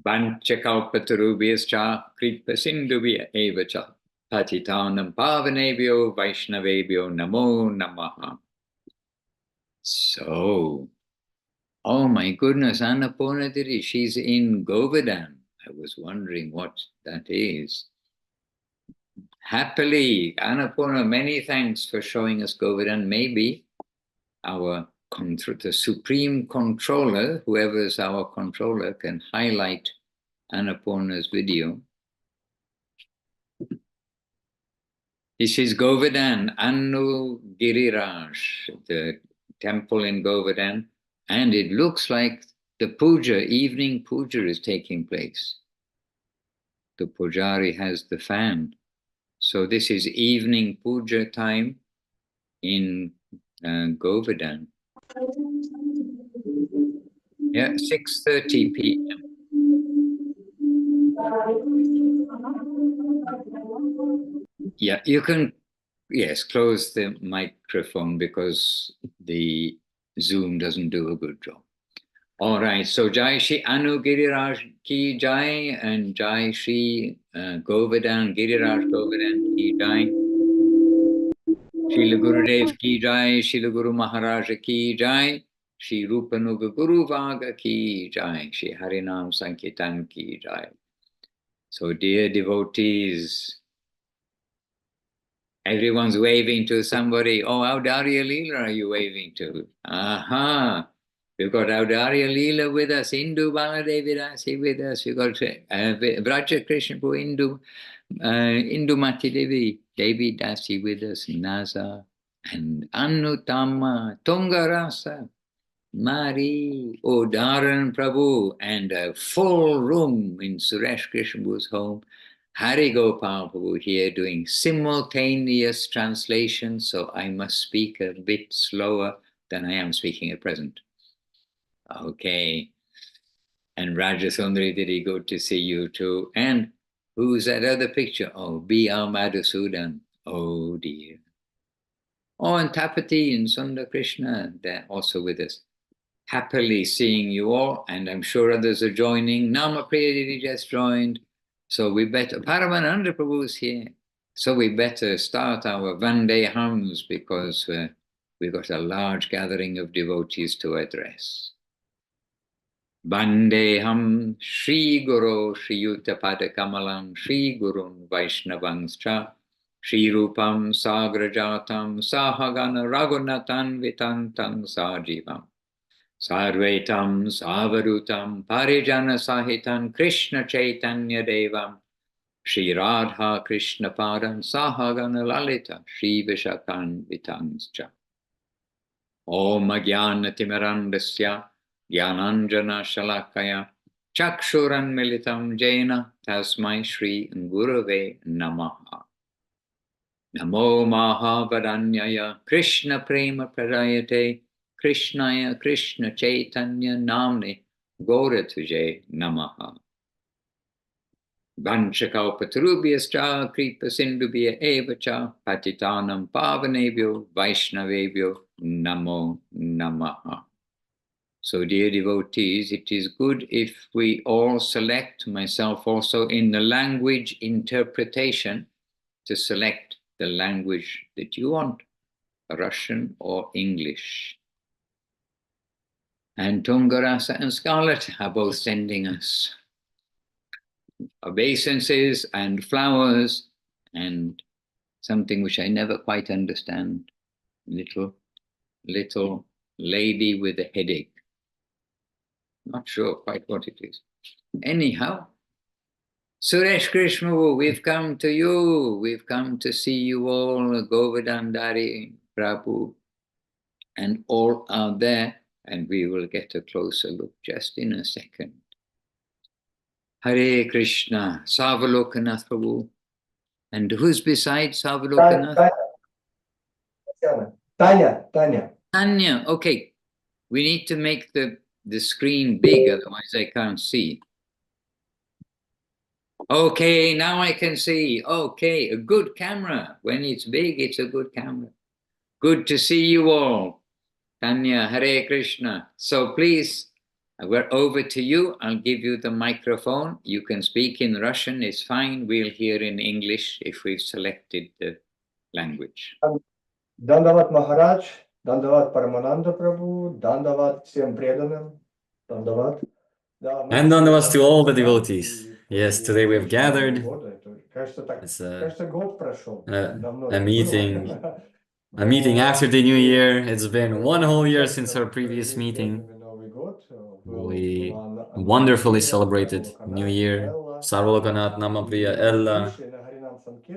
Vanchakalpatarubhyascha kripasindubhya evacha patitanam pavanebhyo Vaishnavebhyo namo namaha. So, oh my goodness, Annapurna Didi, she's in Govardhan. I was wondering what that is. Happily, Annapurna, many thanks for showing us Govardhan. Maybe our the Supreme Controller, whoever is our controller, can highlight Annapurna's video. This is Govardhan, Anu Giriraj, the temple in Govardhan, and it looks like the puja, evening puja is taking place. The pujari has the fan. So this is evening puja time in Govardhan. Yeah, 6:30 p.m. Yeah, you can, yes, close the microphone because the Zoom doesn't do a good job. All right, so Jai Shri Anu Giriraj ki Jai and Jai Shri Govardhan, Giriraj Govardhan ki Jai. Srila Gurudev ki Jai, Srila Guru Maharaj ki Jai, Shri Rupanuga Guru Vaga ki Jai, Shri Harinam Sankirtan ki Jai. So dear devotees, everyone's waving to somebody. Oh, Audarya Leela are you waving to? Aha! We've got Audarya Leela with us, Indu Baladevi Dasi with us, we've got Vraja Krishna Indu Mati Devi, Devi Dasi with us, Naza, and Anutama, Tungarasa, Mari, Odaran Prabhu, and a full room in Suresh Krishna's home. Hari Gopal Prabhu here doing simultaneous translation, so I must speak a bit slower than I am speaking at present. Okay. And Rajasundari, Didi, good to see you too. And who's that other picture? Oh, B.R. Madhusudan. Oh dear. Oh, and Tapati and Sundar Krishna, they're also with us. Happily seeing you all, and I'm sure others are joining. Namapriya Didi just joined. So we better, Paramananda Prabhu is here. So we better start our Vande hymns because we've got a large gathering of devotees to address. Vandeham Shri Guru Shri Yuta Pada Kamalam Shri Gurun Vaishnavangscha Shri Rupam Sagrajatam Sahagana Raghunatan Vitantam Sajivam Sarvetam Savarutam Parijana Sahitam Krishna Chaitanya Devam Shri Radha Krishna Padam Sahagana Lalita Shri Vishakan Vitangscha Om Jnana Timirandasya Jnananjana Shalakaya Chakshuran Militam Jena Tasmai Shri Gurave Namaha Namo Mahavadanyaya Krishna Prema Pradayate Krishnaya Krishna Chaitanya Namne Gauratuje Namaha Vanchakalpatarubhyascha Kripa Sindubhya Evacha Patitanam Pavanebhyo Vaishnavebhyo Namo Namaha. So dear devotees, it is good if we all select, myself also, in the language interpretation, to select the language that you want, Russian or English. And Tungarasa and Scarlet are both sending us obeisances and flowers and something which I never quite understand. Little lady with a headache. Not sure quite what it is. Anyhow, Suresh Krishna, we've come to you. We've come to see you all, Govardhandari Prabhu, and all are there, and we will get a closer look just in a second. Hare Krishna, Savalokanath Prabhu. And who's beside Savalokanath? Tanya. Tanya, okay. We need to make the screen big, otherwise I can't see. Okay, now I can see. Okay, a good camera. When it's big, it's a good camera. Good to see you all. Tanya, Hare Krishna. So please We're over to you. I'll give you the microphone. You can speak in Russian, it's fine. We'll hear in English if we've selected the language. Dandavat Maharaj, Dandavat Paramananda Prabhu, Dandavat всем преданным, Dandavat. And Dandavat to all the devotees. Yes, today we've gathered. It's a meeting after the new year. It's been one whole year since our previous meeting. We wonderfully celebrated New Year, Sarvalokanat, Namapriya, Ella,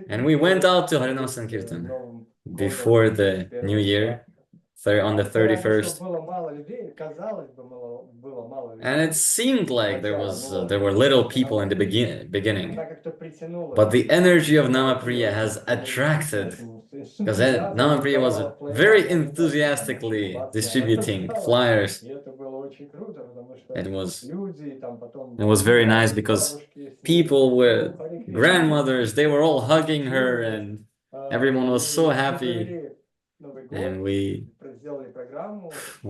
and we went out to Harinam Sankirtan before the New Year, on the 31st. And it seemed like there were little people in the beginning, but the energy of Namapriya has attracted, because Namapriya was very enthusiastically distributing flyers. It was very nice because people were grandmothers, they were all hugging her and everyone was so happy. And we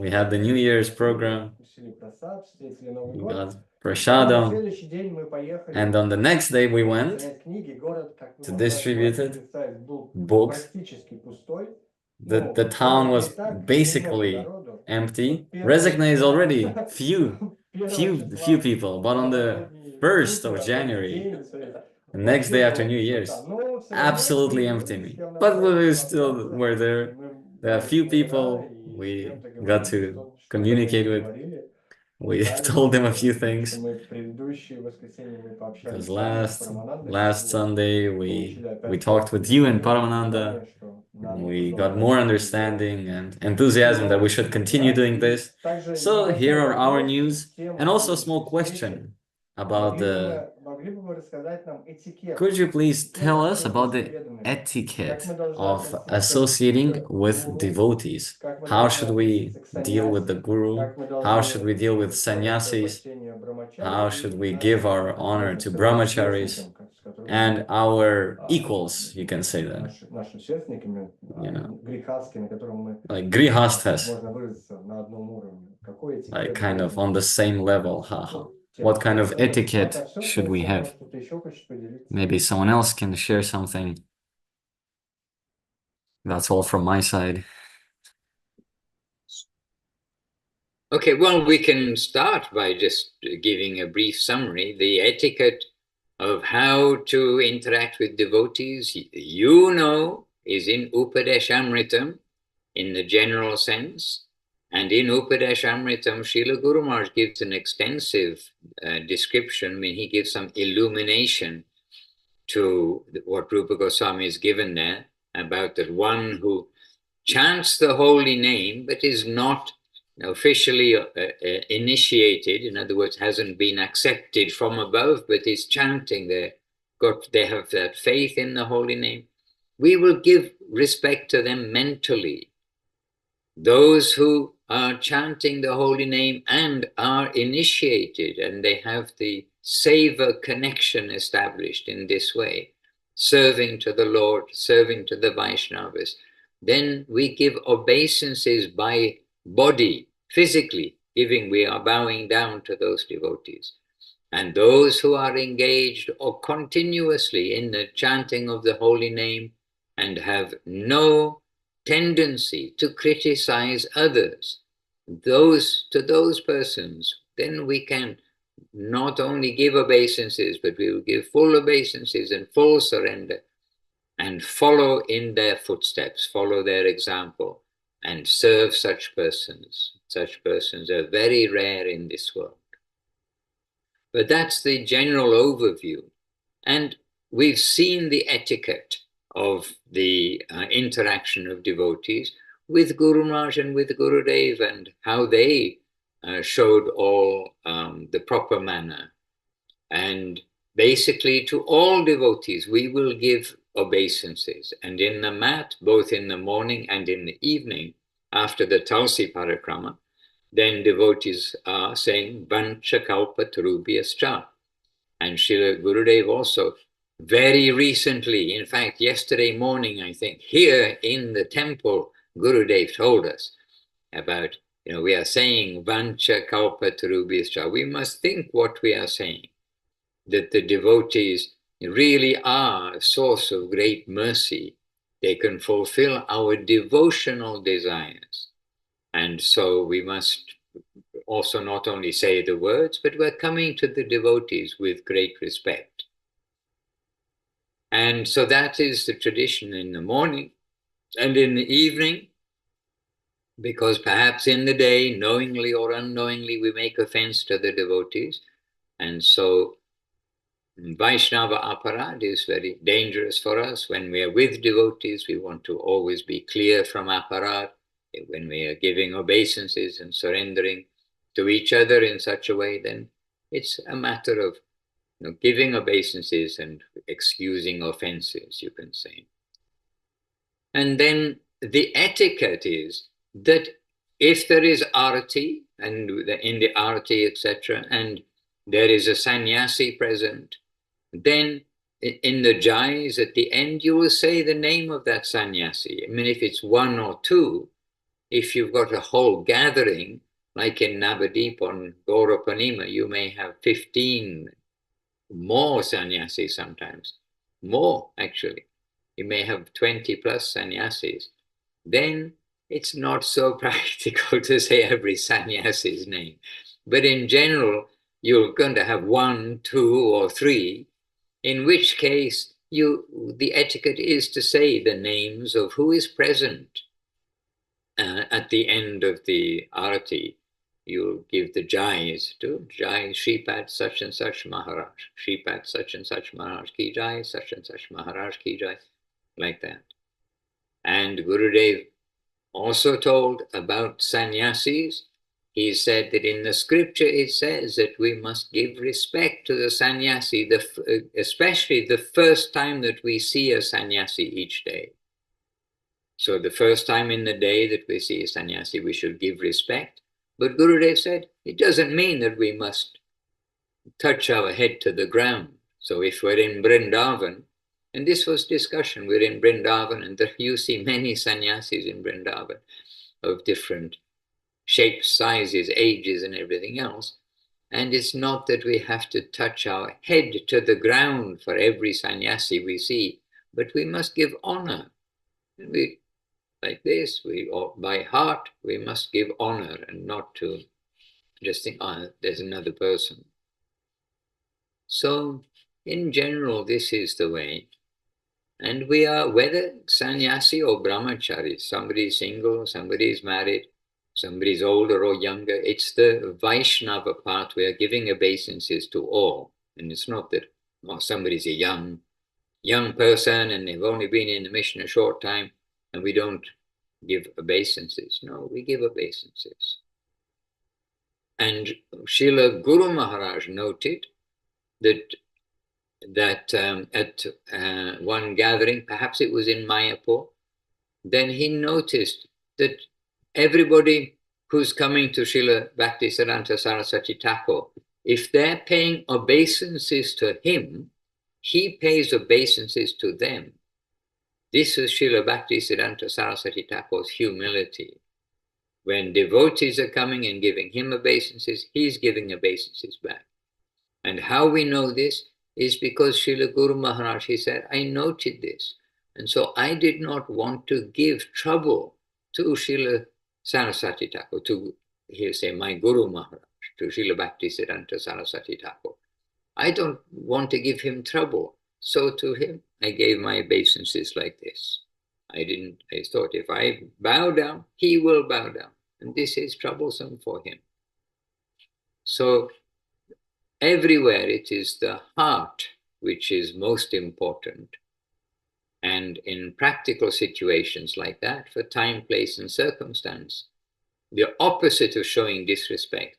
had the New Year's program. We got prasadam. And on the next day we went to distribute books. The town was basically empty. Rezekne is already few people, but on the 1st of January, the next day after New Year's, absolutely empty. But we still were there. There are a few people we got to communicate with. We told them a few things. Because last Sunday we talked with you and Paramananda. We got more understanding and enthusiasm that we should continue doing this. So here are our news, and also a small question about could you please tell us about the etiquette of associating with devotees? How should we deal with the guru? How should we deal with sannyasis? How should we give our honor to brahmacharis and our equals, you can say that. You know, like grihasthas, like kind of on the same level. What kind of etiquette should we have? Maybe someone else can share something. That's all from my side. Okay, well, we can start by just giving a brief summary. The etiquette of how to interact with devotees, you know, is in Upadeshamritam in the general sense. And in Upadeshamritam, Srila Guru Maharaj gives an extensive description. I mean, he gives some illumination to what Rupa Goswami is given there about the one who chants the holy name but is not officially initiated, in other words, hasn't been accepted from above, but is chanting there. They have that faith in the holy name. We will give respect to them mentally. Those who are chanting the holy name and are initiated, and they have the seva connection established in this way, serving to the Lord, serving to the Vaishnavas, then we give obeisances by body, physically giving, we are bowing down to those devotees. And those who are engaged or continuously in the chanting of the holy name and have no tendency to criticize others, to those persons, then we can not only give obeisances, but we will give full obeisances and full surrender and follow in their footsteps, follow their example and serve such persons. Such persons are very rare in this world. But that's the general overview. And we've seen the etiquette of the interaction of devotees with Guru Maharaj and with Gurudev, and how they showed all the proper manner. And basically to all devotees, we will give obeisances. And in the mat, both in the morning and in the evening, after the Tulsi Parikrama, then devotees are saying Vancha Kalpa Tarubhyascha. And Srila Gurudev also very recently, in fact yesterday morning, I think, here in the temple, Gurudev told us about we are saying Vancha Kalpa Tarubhyascha. We must think what we are saying, that the devotees really are a source of great mercy. They can fulfill our devotional desires. And so we must also not only say the words, but we're coming to the devotees with great respect. And so that is the tradition in the morning and in the evening, because perhaps in the day, knowingly or unknowingly, we make offense to the devotees. And so Vaishnava aparad is very dangerous for us. When we are with devotees, we want to always be clear from aparad. When we are giving obeisances and surrendering to each other in such a way, then it's a matter of giving obeisances and excusing offenses, you can say. And then the etiquette is that if there is arati, and in the arati, etc., and there is a sannyasi present, then in the jais at the end, you will say the name of that sannyasi. I mean, if it's one or two, if you've got a whole gathering, like in Navadip on Gaurapanima, you may have 15 more sannyasis sometimes, more actually. You may have 20 plus sannyasis. Then it's not so practical to say every sannyasi's name. But in general, you're going to have 1, 2, or 3, in which case the etiquette is to say the names of who is present at the end of the arati. You'll give the jais to Jai Shripat such and such Maharaj, Shripat such and such Maharaj ki jai, such and such Maharaj ki jai, like that. And Gurudev also told about sannyasis. He said that in the scripture it says that we must give respect to the sannyasi, especially the first time that we see a sannyasi each day. So the first time in the day that we see a sannyasi, we should give respect. But Gurudev said, it doesn't mean that we must touch our head to the ground. So if we're in Vrindavan, and this was discussion, we're in Vrindavan, and there you see many sannyasis in Vrindavan of different shapes, sizes, ages, and everything else. And it's not that we have to touch our head to the ground for every sannyasi we see, but we must give honor. We, like this, by heart, we must give honor and not to just think, oh, there's another person. So, in general, this is the way. And we are, whether sannyasi or brahmachari, somebody is single, somebody is married, somebody is older or younger, it's the Vaishnava part. We are giving obeisances to all. And it's not that somebody's a young person and they've only been in the mission a short time and we don't give obeisances. No, we give obeisances. And Srila Guru Maharaj noted that at one gathering, perhaps it was in Mayapur, then he noticed that everybody who's coming to Srila Bhaktisiddhanta Saraswati Thakur, if they're paying obeisances to him, he pays obeisances to them. This is Srila Bhaktisiddhanta Saraswati Thakur's humility. When devotees are coming and giving him obeisances, he's giving obeisances back. And how we know this is because Srila Guru Maharaj, he said, I noted this. And so I did not want to give trouble to Srila Saraswati Thakur, to, he'll say, my Guru Maharaj, to Srila Bhaktisiddhanta Saraswati Thakur. I don't want to give him trouble. So to him, I gave my obeisances like this. I thought if I bow down, he will bow down. And this is troublesome for him. So everywhere it is the heart which is most important. And in practical situations like that, for time, place, and circumstance, the opposite of showing disrespect,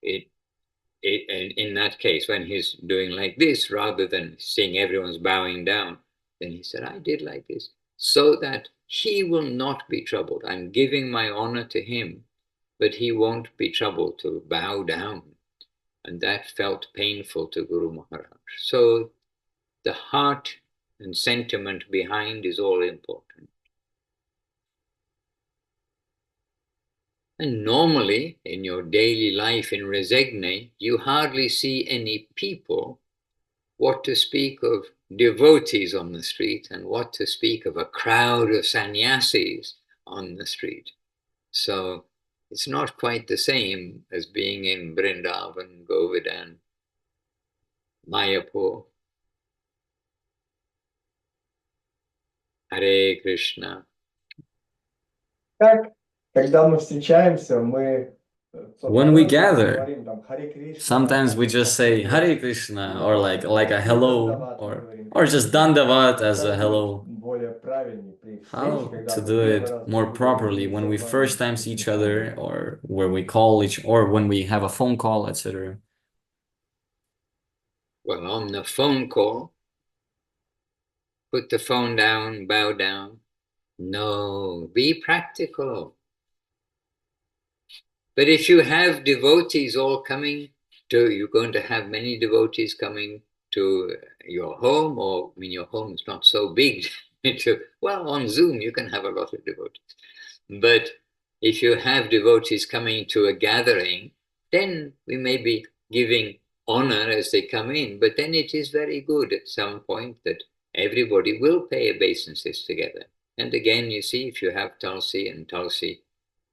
in that case, when he's doing like this, rather than seeing everyone's bowing down, then he said, I did like this, so that he will not be troubled. I'm giving my honor to him, but he won't be troubled to bow down. And that felt painful to Guru Maharaj. So the heart and sentiment behind is all important. And normally, in your daily life in Resegne, you hardly see any people, what to speak of devotees on the street, and what to speak of a crowd of sannyasis on the street. So it's not quite the same as being in Vrindavan, Govardhan, Mayapur. Hare Krishna. Как, когда мы встречаемся, мы When we gather, говорим там Харе Кришна, sometimes we just say Hare Krishna or like a hello or just Dandavat as a hello. более правильнее при How встрече, когда to мы do первый it раз more друг друга properly видим, when we всё first time правильно, see each всё other правильно. or when we call each or when we have a phone call, etc. Well, on the phone call, put the phone down, bow down. No, be practical. But if you have devotees all coming to, you're going to have many devotees coming to your home, or I mean, your home is not so big. Well, on Zoom, you can have a lot of devotees. But if you have devotees coming to a gathering, then we may be giving honor as they come in. But then it is very good at some point that everybody will pay obeisances together. And again, you see, if you have Tulsi and Tulsi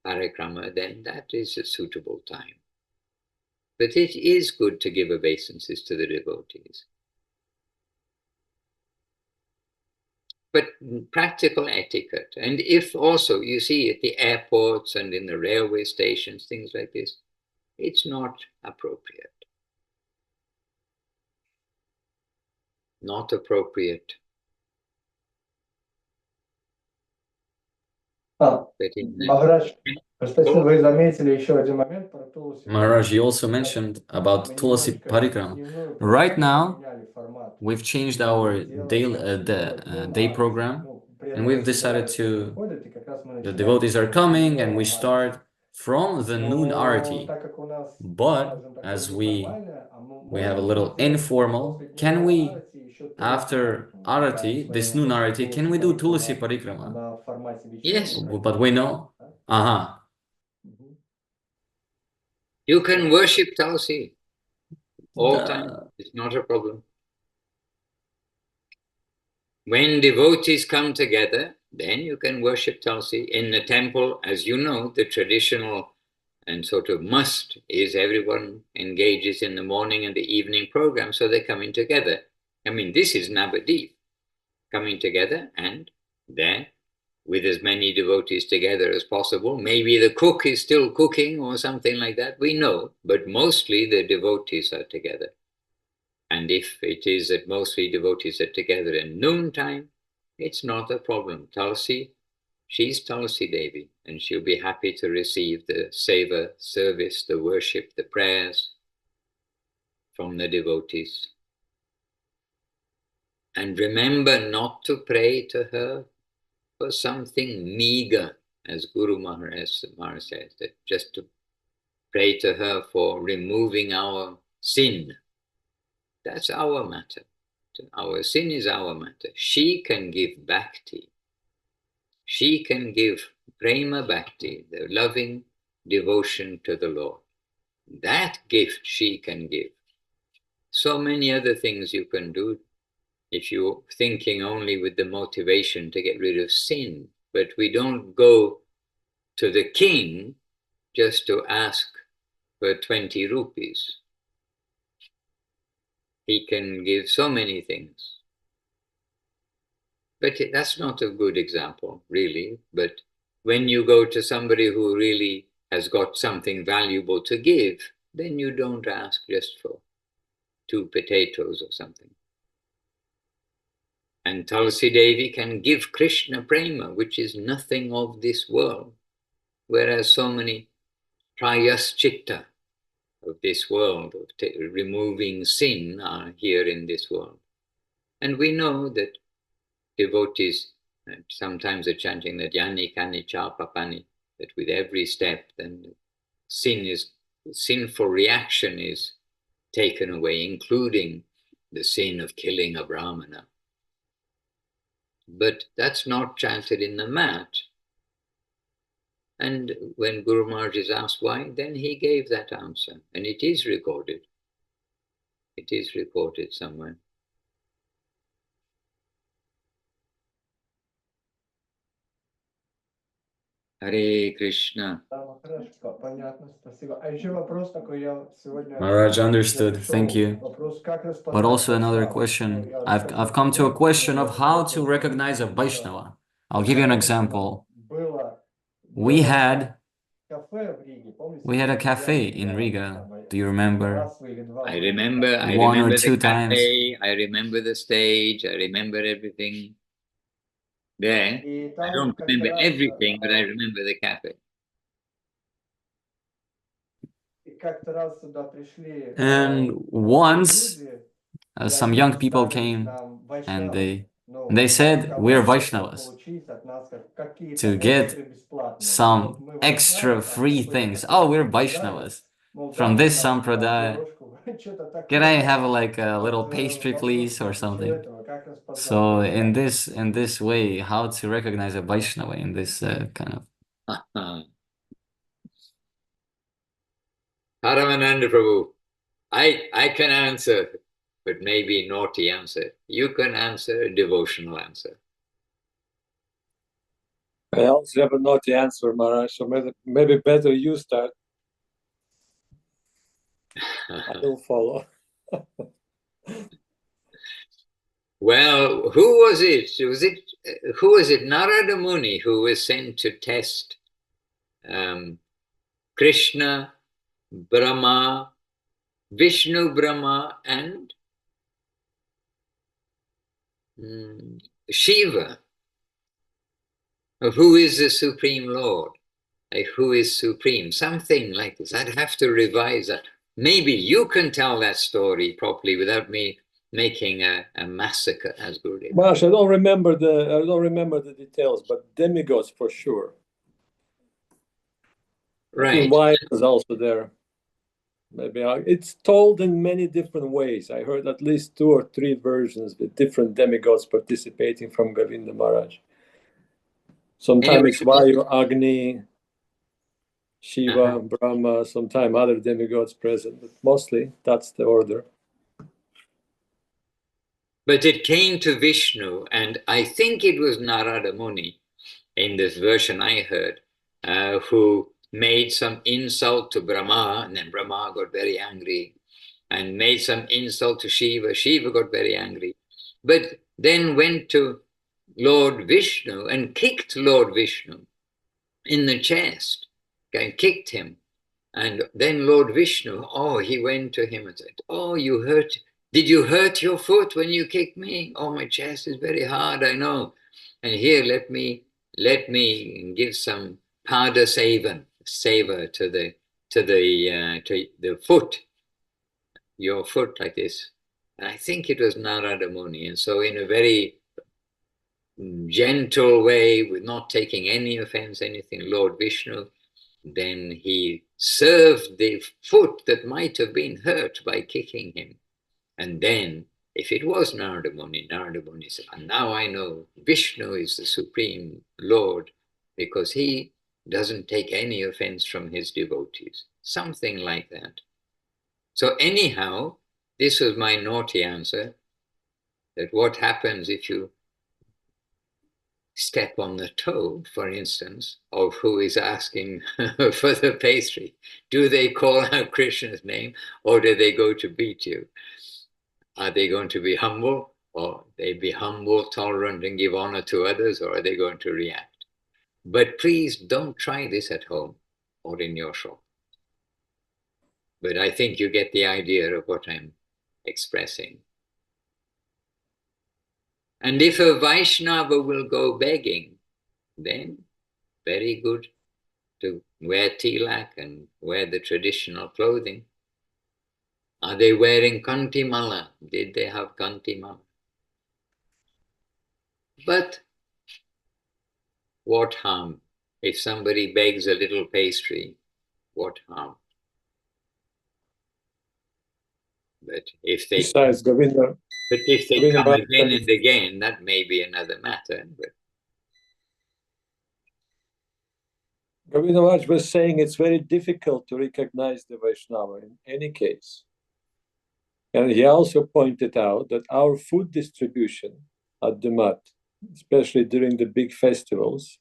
Parikrama, then that is a suitable time. But it is good to give obeisances to the devotees. But practical etiquette. And if also you see at the airports and in the railway stations, things like this, it's not appropriate. Not appropriate. Maharaj, кстати, вы заметили еще один момент про Тулси. Maharaj, you also mentioned about Tulasi Parikrama. Right now, we've changed our day program, and we've decided to, the devotees are coming, and we start from the noon arati. But as we have a little informal, can we, after arati, this noon arati, can we do Tulasi Parikrama? Yes. But we know, you can worship Tulsi all time. It's not a problem. When devotees come together, then you can worship Tulsi. In the temple, as you know, the traditional and sort of must is everyone engages in the morning and the evening program, so they're coming together. I mean, this is Navadip, coming together and there with as many devotees together as possible. Maybe the cook is still cooking or something like that, we know, but mostly the devotees are together. And if it is that mostly devotees are together in noontime, it's not a problem. Tulsi, she's Tulsi Devi, and she'll be happy to receive the seva service, the worship, the prayers from the devotees. And remember not to pray to her for something meager, as Guru Maharaj says, that just to pray to her for removing our sin. That's our matter. Our sin is our matter. She can give bhakti. She can give prema bhakti, the loving devotion to the Lord. That gift she can give. So many other things you can do if you're thinking only with the motivation to get rid of sin. But we don't go to the king just to ask for 20 rupees. He can give so many things. But that's not a good example, really. But when you go to somebody who really has got something valuable to give, then you don't ask just for 2 potatoes or something. And Tulsi Devi can give Krishna prema, which is nothing of this world, whereas so many prayaschitta of this world, of removing sin, are here in this world. And we know that devotees sometimes are chanting that yani kani cha papani, that with every step then sinful reaction is taken away, including the sin of killing a brahmana. But that's not chanted in the mat. And when Guru Maharaj is asked why, then he gave that answer. And it is recorded. It is recorded somewhere. Hare Krishna. Maharaj understood. Thank you. But also another question. I've come to a question of how to recognize a Vaishnava. I'll give you an example. We had a cafe in Riga. Do you remember? I remember One or the two times. cafe, I remember the stage, I remember everything there. I don't remember everything, but I remember the cafe. And once some young people came and they said, we're Vaishnavas, to get some extra free things. Oh, we're Vaishnavas from this sampradaya. Can I have like a little pastry, please, or something? So in this way, how to recognize a Vaishnava in this kind of. Paramananda Prabhu, I can answer, but maybe naughty answer. You can answer a devotional answer. I also have a naughty answer, Maharaj, so maybe better you start. I will follow. Well, who was it? Who was it? Narada Muni, who was sent to test Krishna, Brahma, Vishnu, Brahma, and Shiva. Who is the Supreme Lord? Like, who is supreme? Something like this. I'd have to revise that. Maybe you can tell that story properly without me making a massacre as Gurudev. Maharaj, I don't remember the details, but demigods for sure. Right. Why was also there? Maybe it's told in many different ways. I heard at least 2 or 3 versions with different demigods participating from Govinda Maharaj. Sometimes it's Vayu, Agni, Shiva, Brahma, sometimes other demigods present, but mostly that's the order. But it came to Vishnu, and I think it was Narada Muni, in this version I heard, who made some insult to Brahma, and then Brahma got very angry, and made some insult to Shiva. Shiva got very angry, but then went to Lord Vishnu and kicked Lord Vishnu in the chest, and kicked him. And then Lord Vishnu, he went to him and said, did you hurt your foot when you kicked me? Oh, my chest is very hard, I know. And here, let me give some pada savor to the foot, your foot like this. And I think it was Narada Muni. And so in a very gentle way, with not taking any offense, anything, Lord Vishnu, then he served the foot that might have been hurt by kicking him. And then, if it was Narada Muni said, and now I know Vishnu is the Supreme Lord, because he doesn't take any offense from his devotees. Something like that. So anyhow, this was my naughty answer, that what happens if you step on the toe, for instance, of who is asking for the pastry? Do they call out Krishna's name, or do they go to beat you? Are they going to be humble, or they be humble, tolerant, and give honor to others, or are they going to react? But please don't try this at home or in your shop. But I think you get the idea of what I'm expressing. And if a Vaishnava will go begging, then very good to wear tilak and wear the traditional clothing. Are they wearing kantimala? Did they have kantimala? But what harm? If somebody begs a little pastry, what harm? But if they Besides Govinda, come again and again, that may be another matter. Govinda Maharaj was saying it's very difficult to recognize the Vaishnava in any case. And he also pointed out that our food distribution at the Mat, especially during the big festivals,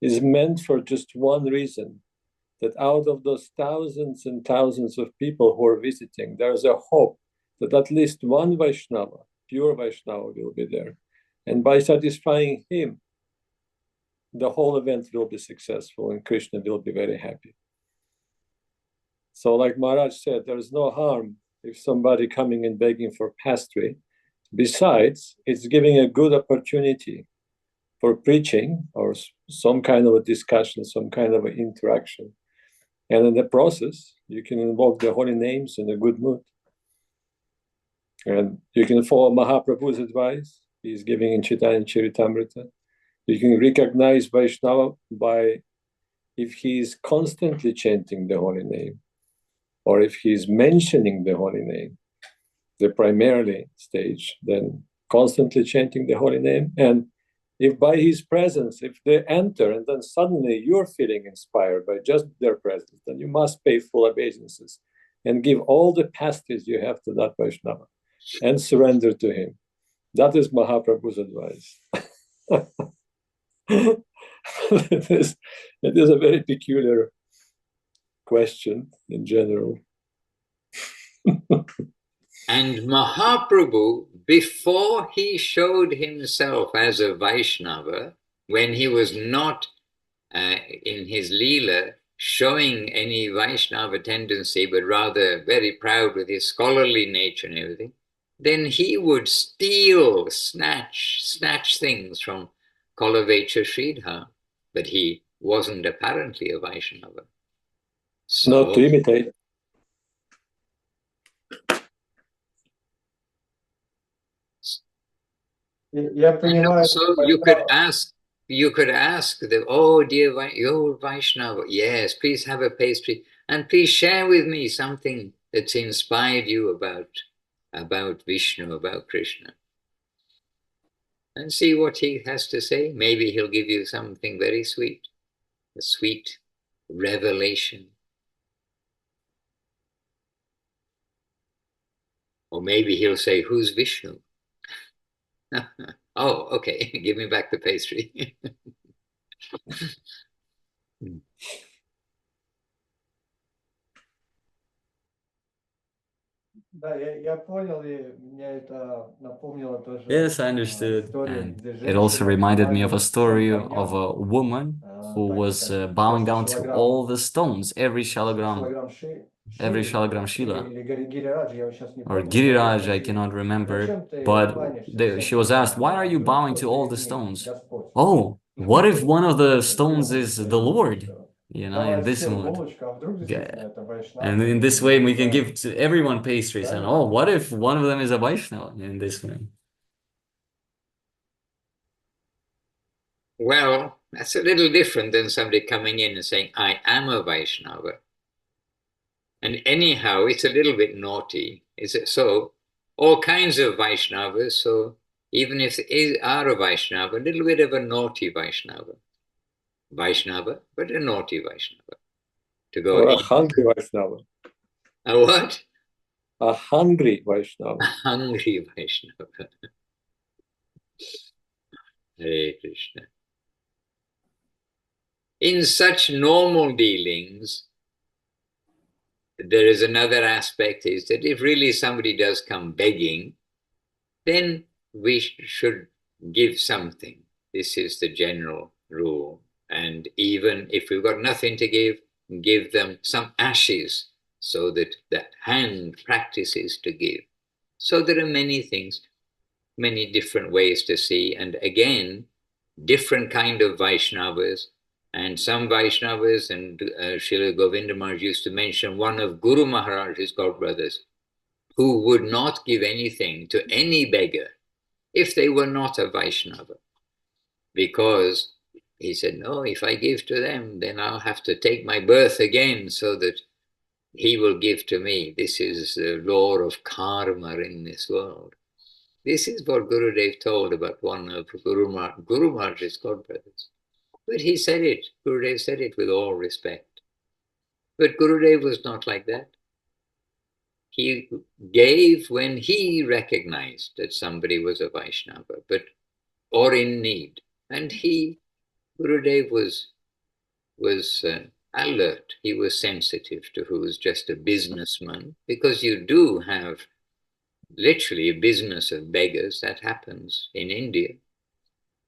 is meant for just one reason, that out of those thousands and thousands of people who are visiting, there's a hope that at least one Vaishnava, pure Vaishnava, will be there. And by satisfying him, the whole event will be successful and Krishna will be very happy. So like Maharaj said, there is no harm if somebody coming and begging for pastry. Besides, it's giving a good opportunity for preaching or some kind of a discussion, some kind of an interaction. And in the process, you can invoke the holy names in a good mood. And you can follow Mahaprabhu's advice. He's giving in Chaitanya Charitamrita. You can recognize Vaishnava by if he's constantly chanting the holy name, or if he's mentioning the holy name, the primarily stage, then constantly chanting the holy name. And if by his presence, if they enter and then suddenly you're feeling inspired by just their presence, then you must pay full obeisances and give all the pastries you have to that Vaishnava and surrender to him. That is Mahaprabhu's advice. it is a very peculiar question in general. And Mahaprabhu, before he showed himself as a Vaishnava, when he was not in his Leela showing any Vaishnava tendency, but rather very proud with his scholarly nature and everything, then he would steal, snatch things from Kolavecha Sridhar, but he wasn't apparently a Vaishnava. So, not to imitate. So you could ask the, oh dear, you're Vaishnava, yes, please have a pastry and please share with me something that's inspired you about Vishnu, about Krishna. And see what he has to say. Maybe he'll give you something very sweet, a sweet revelation. Or maybe he'll say, who's Vishnu? Oh, okay, give me back the pastry. Yes, I understood. And it also reminded me of a story of a woman who was bowing down to all the stones, every shalagram Shila or Giriraj, I cannot remember. But she was asked, why are you bowing to all the stones? Oh, what if one of the stones is the Lord? In this mood. And in this way, we can give to everyone pastries. And oh, what if one of them is a Vaishnava in this way? Well, that's a little different than somebody coming in and saying, I am a Vaishnava. And anyhow, it's a little bit naughty. Is it so? All kinds of Vaishnavas, so even if they are a Vaishnava, a little bit of a naughty Vaishnava. Vaishnava, but a naughty Vaishnava. To go or a hungry Vaishnava. A what? A hungry Vaishnava. A hungry Vaishnava. Hare Krishna. In such normal dealings, there is another aspect, is that if really somebody does come begging, then we should give something. This is the general rule. And even if we've got nothing to give them some ashes so that the hand practices to give. So there are many things, many different ways to see. And again, different kind of Vaishnavas. And some Vaishnavas, and Srila Govinda Maharaj used to mention one of Guru Maharaj's godbrothers, who would not give anything to any beggar if they were not a Vaishnava. Because he said, no, if I give to them, then I'll have to take my birth again so that he will give to me. This is the law of karma in this world. This is what Gurudev told about one of Guru Maharaj's godbrothers. But he said it, Gurudev said it with all respect. But Gurudev was not like that. He gave when he recognized that somebody was a Vaishnava, or in need. And Gurudev was alert. He was sensitive to who was just a businessman, because you do have literally a business of beggars. That happens in India.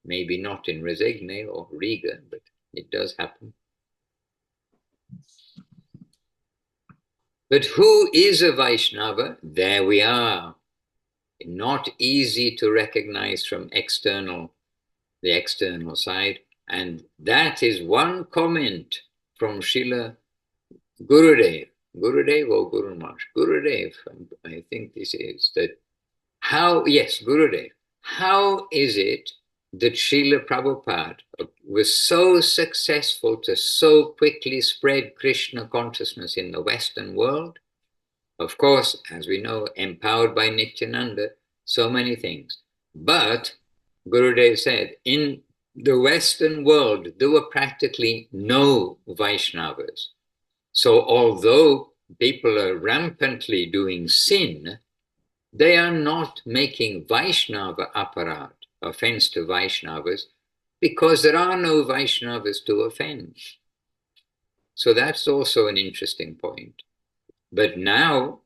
Maybe not in Resigne or Riga, but it does happen. But who is a Vaishnava? There we are. Not easy to recognize from the external side. And that is one comment from Srila Gurudev or Guru Maharaj? Gurudev, I think this is that. Gurudev. How is it that Srila Prabhupada was so successful to so quickly spread Krishna consciousness in the Western world? Of course, as we know, empowered by Nityananda, so many things. But Gurudev said, in the Western world, there were practically no Vaishnavas. So although people are rampantly doing sin, they are not making Vaishnava aparad, offense to Vaishnavas, because there are no Vaishnavas to offend. So that's also an interesting point. But now,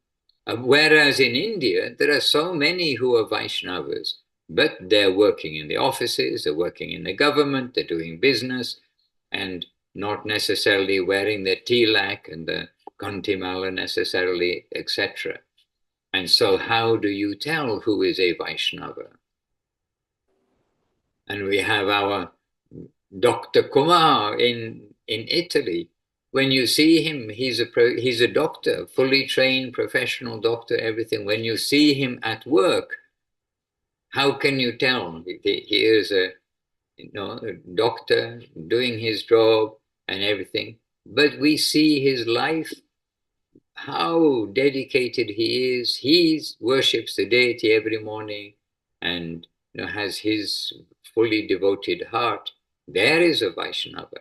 whereas in India, there are so many who are Vaishnavas, but they're working in the offices, they're working in the government, they're doing business, and not necessarily wearing their tilak and the kantimala necessarily, etc. And so how do you tell who is a Vaishnava? And we have our Dr. Kumar in Italy. When you see him, he's a doctor, fully trained professional doctor, everything. When you see him at work, how can you tell? He is a doctor doing his job and everything. But we see his life, how dedicated he is. He worships the deity every morning and has his fully devoted heart. There is a Vaishnava.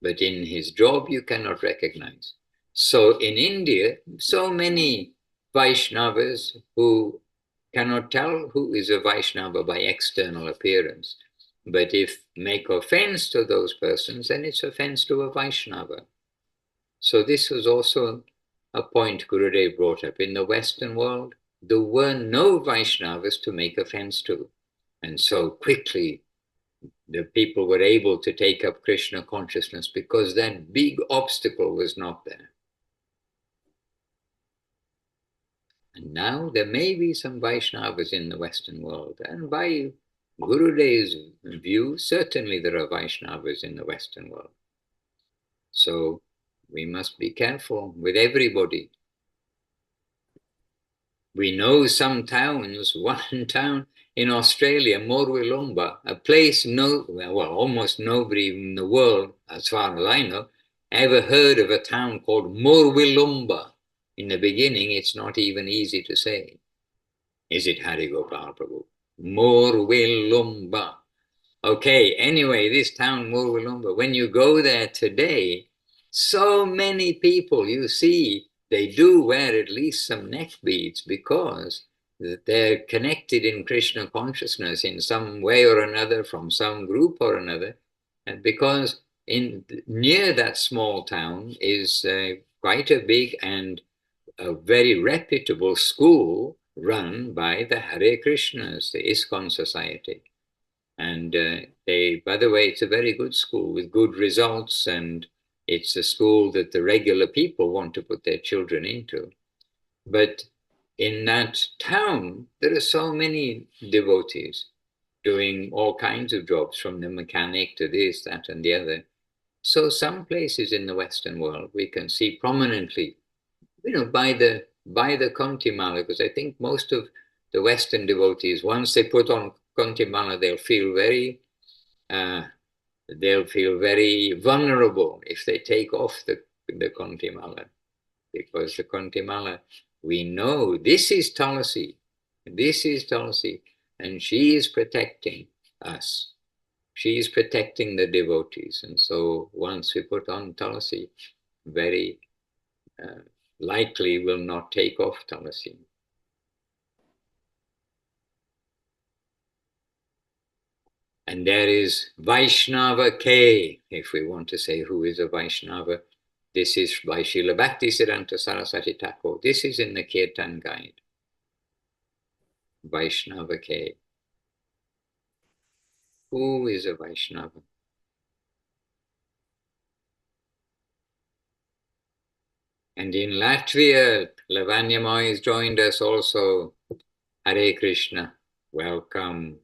But in his job, you cannot recognize. So in India, so many Vaishnavas who cannot tell who is a Vaishnava by external appearance. But if make offense to those persons, then it's offense to a Vaishnava. So this was also a point Gurudev brought up. In the Western world, there were no Vaishnavas to make offense to. And so quickly, the people were able to take up Krishna consciousness because that big obstacle was not there. And now there may be some Vaishnavas in the Western world. And by Gurudev's view, certainly there are Vaishnavas in the Western world. So we must be careful with everybody. We know some towns, one town in Australia, Morwillumba, a place almost nobody in the world, as far as I know, ever heard of a town called Morwillumba. In the beginning, it's not even easy to say. Is it Harigopal Prabhu? Morwillumba. Okay, anyway, this town, Morwillumba, when you go there today, so many people you see, they do wear at least some neck beads because they're connected in Krishna consciousness in some way or another, from some group or another. And because near that small town is quite a big and a very reputable school run by the Hare Krishnas, the ISKCON Society. And by the way, it's a very good school with good results, and it's a school that the regular people want to put their children into. But in that town, there are so many devotees doing all kinds of jobs, from the mechanic to this, that, and the other. So some places in the Western world we can see prominently, by the Kantimala, because I think most of the Western devotees, once they put on Kantimala, they'll feel very vulnerable if they take off the Kantimala, because the Kantimala, we know this is Tulsi, and she is protecting us. she is protecting the devotees. And so once we put on Tulasi, very likely will not take off Tulasi. And there is Vaishnava K, if we want to say who is a Vaishnava. This is by Srila Bhaktisiddhanta Saraswati Thakur. This is in the Kirtan Guide. Vaishnava K. Who is a Vaishnava? And in Latvia, Lavanya has joined us also. Hare Krishna, welcome.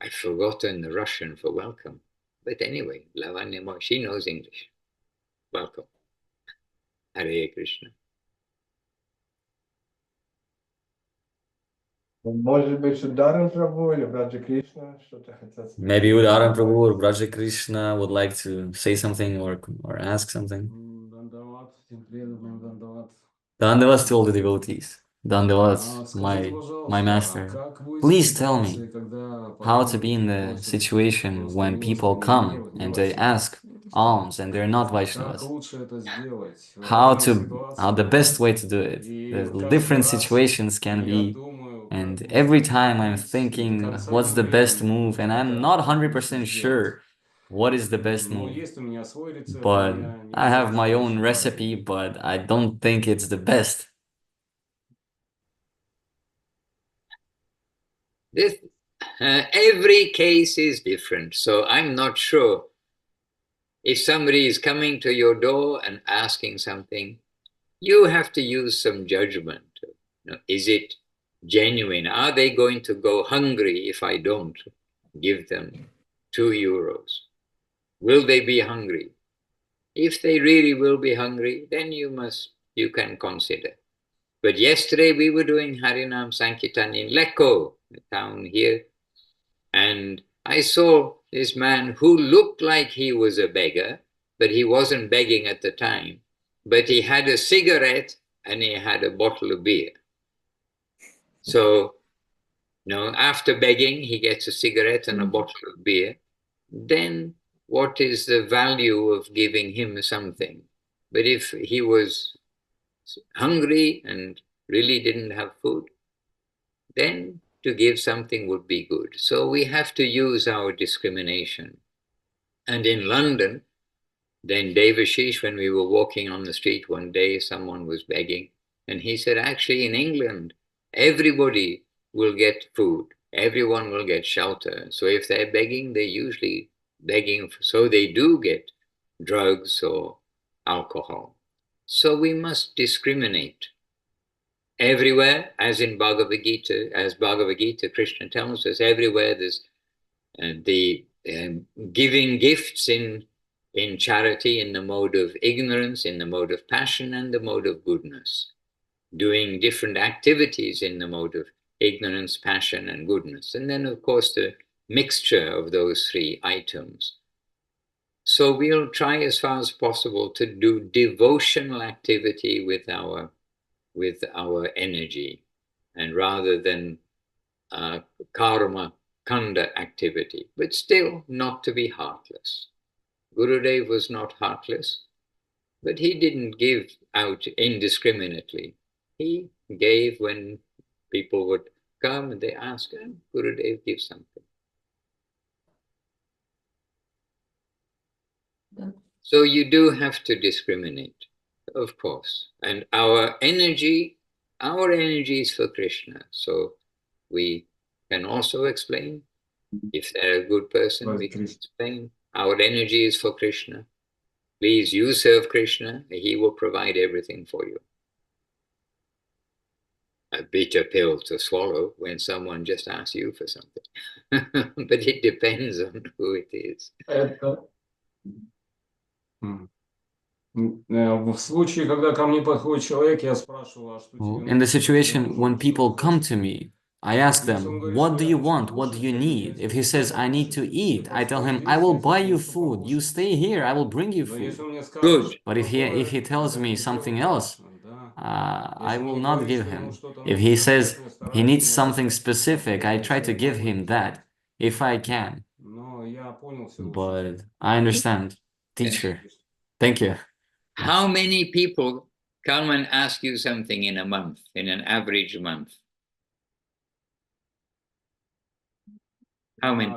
I've forgotten the Russian for welcome. But anyway, Lavanya, she knows English. Welcome. Hare Krishna. Может быть, Ударам Прабhu или Браджа Кришна что-то хотят сказать. Maybe Udaran Prabhu or Braja Krishna would like to say something or ask something. Dandavats to all the devotees. Dandavats, my master. Please tell me how to be in the situation when people come and they ask alms and they're not Vaishnavas. How the best way to do it. The different situations can be, and every time I'm thinking what's the best move, and I'm not 100% sure what is the best move. But I have my own recipe, but I don't think it's the best. Every case is different, so I'm not sure. If somebody is coming to your door and asking something, you have to use some judgment. Is it genuine? Are they going to go hungry if I don't give them €2? Will they be hungry? If they really will be hungry, then you can consider. But yesterday we were doing Harinam Sankirtan in Lecco, the town here, and I saw this man who looked like he was a beggar, but he wasn't begging at the time. But he had a cigarette and he had a bottle of beer. So, after begging, he gets a cigarette and a bottle of beer. Then what is the value of giving him something? But if he was hungry and really didn't have food, then to give something would be good. So we have to use our discrimination. And in London, then Devashish, when we were walking on the street one day, someone was begging, and he said, actually in England, everybody will get food, everyone will get shelter. So if they're begging, they're usually begging, so they do get drugs or alcohol. So we must discriminate. Everywhere, as in Bhagavad Gita, Krishna tells us, everywhere there's the giving gifts in charity, in the mode of ignorance, in the mode of passion, and the mode of goodness. Doing different activities in the mode of ignorance, passion, and goodness. And then, of course, the mixture of those three items. So we'll try as far as possible to do devotional activity with our energy, and rather than karma kanda activity, but still not to be heartless. Gurudev was not heartless, but he didn't give out indiscriminately. He gave when people would come and they asked him, Gurudev, give something. So you do have to discriminate, of course. And our energy is for Krishna. So we can also explain, if they're a good person, we can explain, our energy is for Krishna. Please, you serve Krishna, he will provide everything for you. A bitter pill to swallow when someone just asks you for something. But it depends on who it is. In the situation when people come to me, I ask them, what do you want? What do you need? If he says, I need to eat, I tell him, I will buy you food. You stay here, I will bring you food. Good. But if he tells me something else, I will not give him. If he says he needs something specific, I try to give him that if I can. But I understand, teacher. Thank you. How many people come and ask you something in a month, in an average month? How many?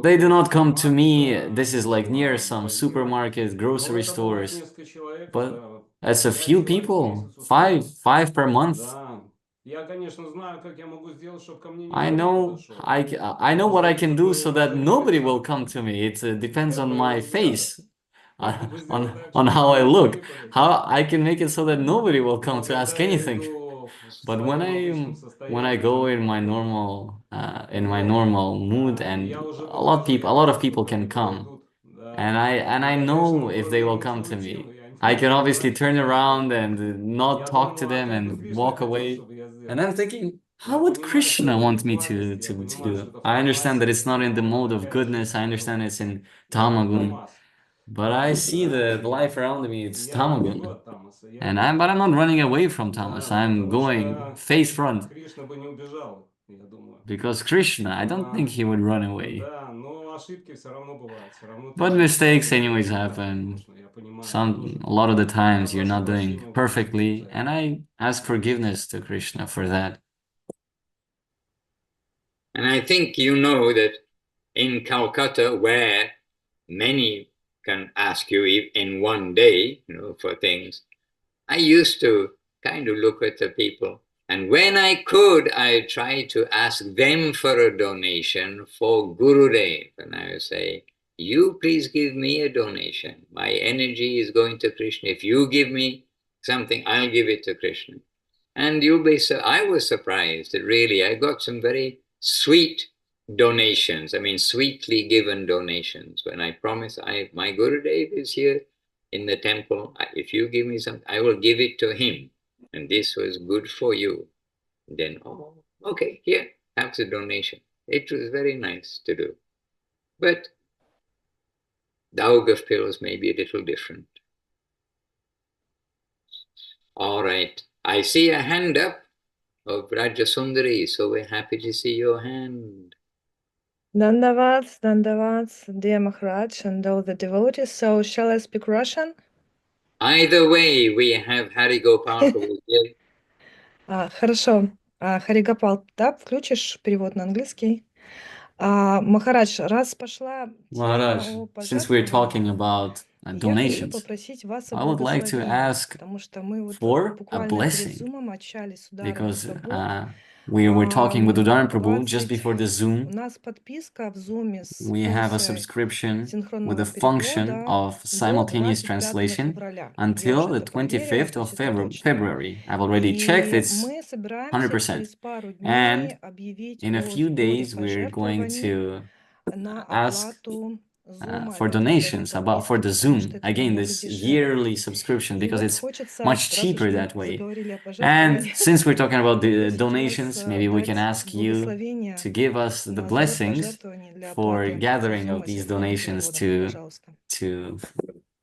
They do not come to me. This is like near some supermarket, grocery stores. But that's a few people, five per month. I know what I can do so that nobody will come to me. It depends on my face, on how I look. How I can make it so that nobody will come to ask anything. But when I go in my normal mood, and a lot of people can come, and I know if they will come to me. I can obviously turn around and not talk to them and walk away. And I'm thinking, how would Krishna want me to do? I understand that it's not in the mode of goodness. I understand it's in tamagun, but I see the life around me. It's tamagun. But I'm not running away from Thomas. I'm going face front because Krishna, I don't think he would run away. But mistakes anyways happen. A lot of the times you're not doing perfectly, and I ask forgiveness to Krishna for that. And I think you know that in Calcutta, where many can ask you in one day, for things, I used to kind of look at the people, and when I could, I tried to ask them for a donation for Gurudev, and I would say, you please give me a donation. My energy is going to Krishna. If you give me something, I'll give it to Krishna. And I was surprised that really I got some very sweet donations. I mean, sweetly given donations. When I promise, my Gurudev is here in the temple. If you give me something, I will give it to him. And this was good for you. Then, okay, here, have the donation. It was very nice to do. But the August pills may be a little different. All right. I see a hand up of Rajasundari, so we're happy to see your hand. Dandavats, dear Maharaj and all the devotees. So shall I speak Russian? Either way, we have Hari Gopal Prabhu here. Хорошо. Харигопал, да, включишь перевод на английский? Махарадж, раз пошла тема Maharaj, о since we're talking about я хочу donations, попросить вас о I would like to благословении, ask потому что мы вот for a буквально перед blessing зумом общались с Ударом because Прабhu. we were talking with Udaran Prabhu just 20 before the У Zoom. нас подписка в зуме с We have a функцией subscription with синхронного a function перевода of до simultaneous 25 translation февраля. Я until уже the это проверила, 25th то of есть это точно. February. I've already checked, И it's мы собираемся 100%. через пару дней And объявить in a о few сборе days, we're going пожертвований to на ask оплату Зума, for опять же, этой donations for the подписки, потому Zoom. что это Again, намного this дешевле. yearly subscription, И because вот it's хочется, much раз cheaper уж мы that way. заговорили о And пожертвовании, since we're talking about the попросить вас donations, maybe we can дать ask you благословение to give us the на сбор blessings пожертвований для for оплаты gathering of Зума these синхронным donations переводом, пожалуйста.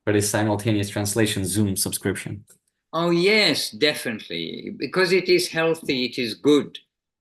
for this simultaneous translation Zoom subscription. Oh, yes, definitely. Because it is healthy, it is good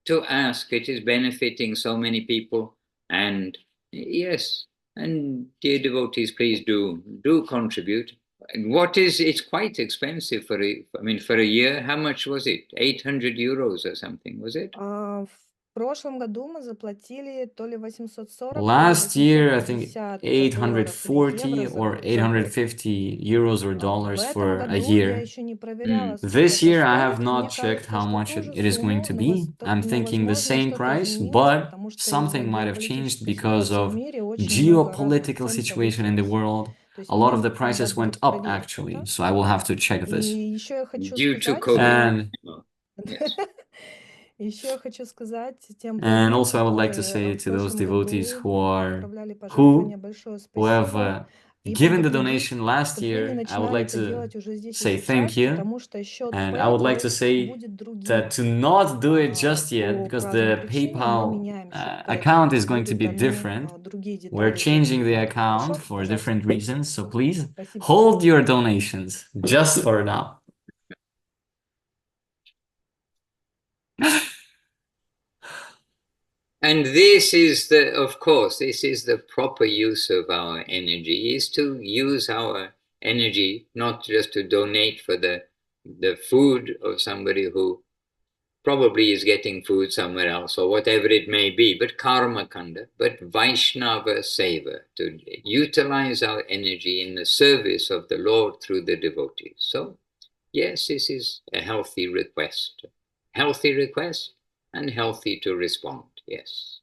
to ask. It is benefiting so many people. And yes, and dear devotees, please do contribute. And it's quite expensive for a year. How much was it? 800 euros or something, was it? В прошлом году мы заплатили то ли 840, Last year, I think 850 840 or 850 euros or В dollars этом for a году я year. еще не проверяла, сколько This это year, I have стоит. not Мне checked кажется, how что much ту же it is going сумму, to be. I'm thinking the возможно, same что-то price, изменилось, but потому что something из-за might have changed геополитической because ситуации в of мире очень много разных geopolitical цен situation in the повысилось. world. То есть A lot мне of the prices надо went будет up проверить actually, это. so I will have to check И this. еще я хочу Due to сказать, COVID. And еще я хочу сказать тем And преданным, also I would like to которые say в to those прошлом devotees году who отправляли пожертвования, большое have спасибо. given the donation last year, I would like to say thank you. And I would like to say that to not do it just yet, because the PayPal account is going to be different. We're changing the account for different reasons. So please hold your donations just for now. And this is of course, this is the proper use of our energy, is to use our energy, not just to donate for the food of somebody who probably is getting food somewhere else or whatever it may be, but karma kanda, but Vaishnava seva, to utilize our energy in the service of the Lord through the devotees. So yes, this is a healthy request and healthy to respond, yes.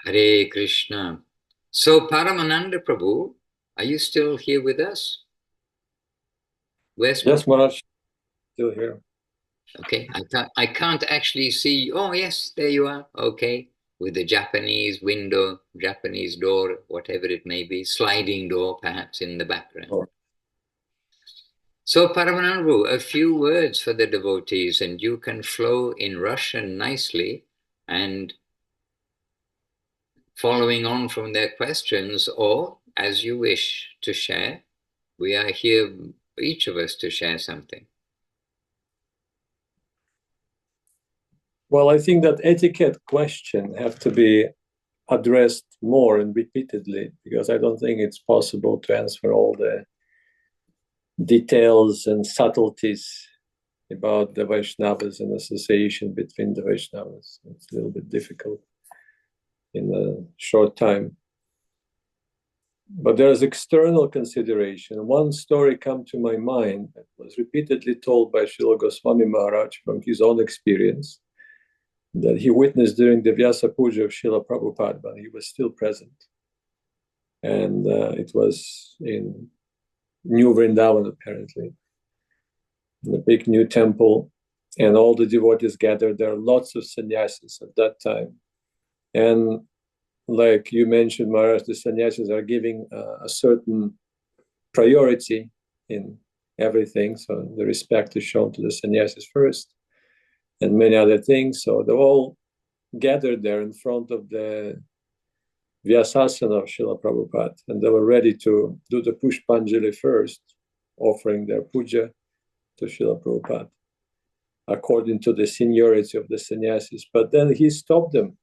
Hare Krishna. So Paramananda Prabhu, are you still here with us? Where's Yes, Maharaj, still here. Okay, I can't actually see. Oh yes, there you are. Okay, with the Japanese window, Japanese door, whatever it may be, sliding door perhaps in the background. Oh. So Paramananda Prabhu, a few words for the devotees, and you can flow in Russian nicely, and following on from their questions, or as you wish to share. We are here, each of us, to share something. Well, I think that etiquette question have to be addressed more and repeatedly, because I don't think it's possible to answer all the details and subtleties about the Vaishnavas and association between the Vaishnavas. It's a little bit difficult in a short time. But there's external consideration. One story come to my mind that was repeatedly told by Srila Goswami Maharaj from his own experience, that he witnessed during the Vyasa Puja of Srila Prabhupada when he was still present. And it was in New Vrindavan, apparently, in the big new temple, and all the devotees gathered. There are lots of sannyasis at that time. And like you mentioned, Maharaj, the sannyasis are giving a certain priority in everything. So the respect is shown to the sannyasis first, and many other things. So they all gathered there in front of the Vyasasana of Srila Prabhupada, and they were ready to do the Pushpanjali first, offering their puja to Srila Prabhupada, according to the seniority of the sannyasis. But then he stopped them,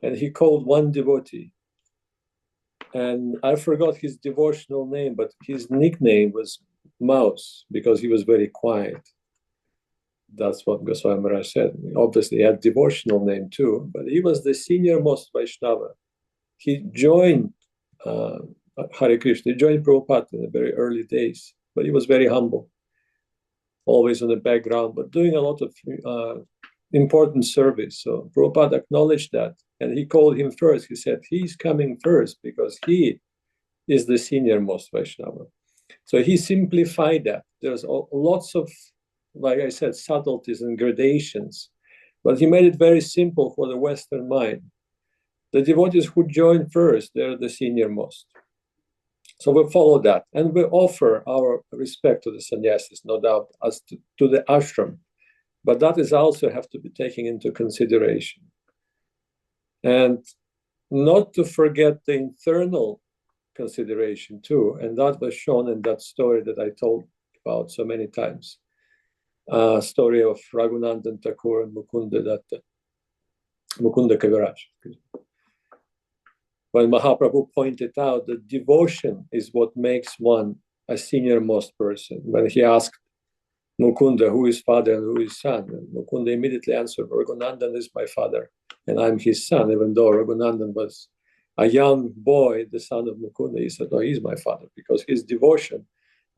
and he called one devotee. And I forgot his devotional name, but his nickname was Mouse, because he was very quiet. That's what Goswami Maharaj said. Obviously, he had devotional name too, but he was the senior most Vaishnava. He joined Hare Krishna, he joined Prabhupada in the very early days, but he was very humble, always on the background, but doing a lot of important service. So Prabhupada acknowledged that, and he called him first. He said, he's coming first because he is the senior most Vaishnava. So he simplified that. There's lots of, like I said, subtleties and gradations, but he made it very simple for the Western mind. The devotees who join first, they're the senior most. So we follow that, and we offer our respect to the sannyasis, no doubt, as to the ashram. But that is also have to be taken into consideration. And not to forget the internal consideration too, and that was shown in that story that I told about so many times. Story of Raghunandan Thakur and Mukunda Kaviraj. When Mahaprabhu pointed out that devotion is what makes one a senior most person. When he asked Mukunda who is father and who is son, and Mukunda immediately answered, Raghunandan is my father and I'm his son, even though Raghunandan was a young boy, the son of Mukunda. He said, no, he's my father, because his devotion